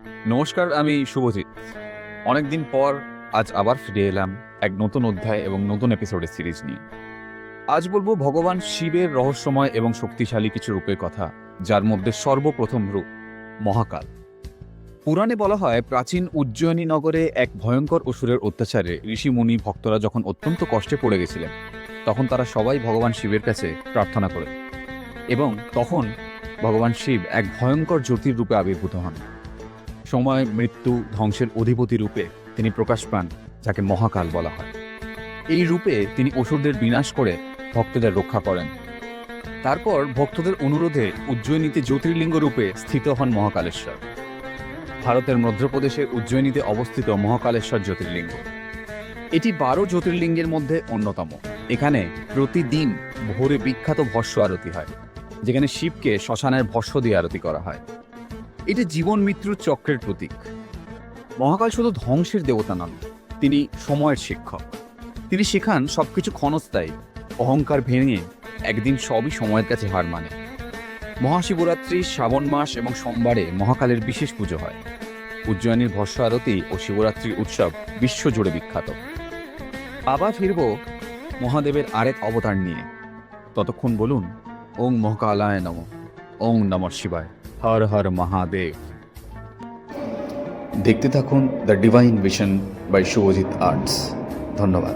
নমস্কার, আমি শুভজিৎ। অনেকদিন পর আজ আবার ফিরে এলাম এক নতুন অধ্যায় এবং নতুন এপিসোডের সিরিজ নিয়ে। আজ বলবো ভগবান শিবের রহস্যময় এবং শক্তিশালী কিছু রূপের কথা, যার মধ্যে সর্বপ্রথম রূপ মহাকাল। পুরাণে বলা হয়, প্রাচীন উজ্জয়িনী নগরে এক ভয়ঙ্কর অসুরের অত্যাচারে ঋষিমুনি ভক্তরা যখন অত্যন্ত কষ্টে পড়ে গেছিলেন, তখন তারা সবাই ভগবান শিবের কাছে প্রার্থনা করেন এবং তখন ভগবান শিব এক ভয়ঙ্কর জ্যোতির রূপে আবির্ভূত হন। সময়, মৃত্যু, ধ্বংসের অধিপতি রূপে তিনি প্রকাশ পান, যাকে মহাকাল বলা হয়। এই রূপে তিনি অসুরদের বিনাশ করে ভক্তদের রক্ষা করেন। তারপর ভক্তদের অনুরোধে উজ্জয়িনীতে জ্যোতির্লিঙ্গ রূপে স্থিত হন মহাকালেশ্বর। ভারতের মধ্যপ্রদেশের উজ্জয়িনীতে অবস্থিত মহাকালেশ্বর জ্যোতির্লিঙ্গ এটি 12 জ্যোতির্লিঙ্গের মধ্যে অন্যতম। এখানে প্রতিদিন ভোরে বিখ্যাত ভস্য আরতি হয়, যেখানে শিবকে শ্মশানের ভস্য দিয়ে আরতি করা হয়। এটি জীবন মৃত্যুর চক্রের প্রতীক। মহাকাল শুধু ধ্বংসের দেবতা নন, তিনি সময়ের শিক্ষক। তিনি শেখান সবকিছু ক্ষণস্থায়ী, অহংকার ভেঙে একদিন সবই সময়ের কাছে হার মানে। মহাশিবরাত্রি, শ্রাবণ মাস এবং সোমবারে মহাকালের বিশেষ পুজো হয়। উজ্জয়িনীর ভস্য আরতি ও শিবরাত্রির উৎসব বিশ্বজুড়ে বিখ্যাত। আবার ফিরব মহাদেবের আরেক অবতার নিয়ে। ততক্ষণ বলুন ওং মহাকালায় নমঃ, ওং নমঃ শিবায়, হর হর মহাদেব। দেখতে থাকুন the divine vision by Subhajit arts. ধন্যবাদ।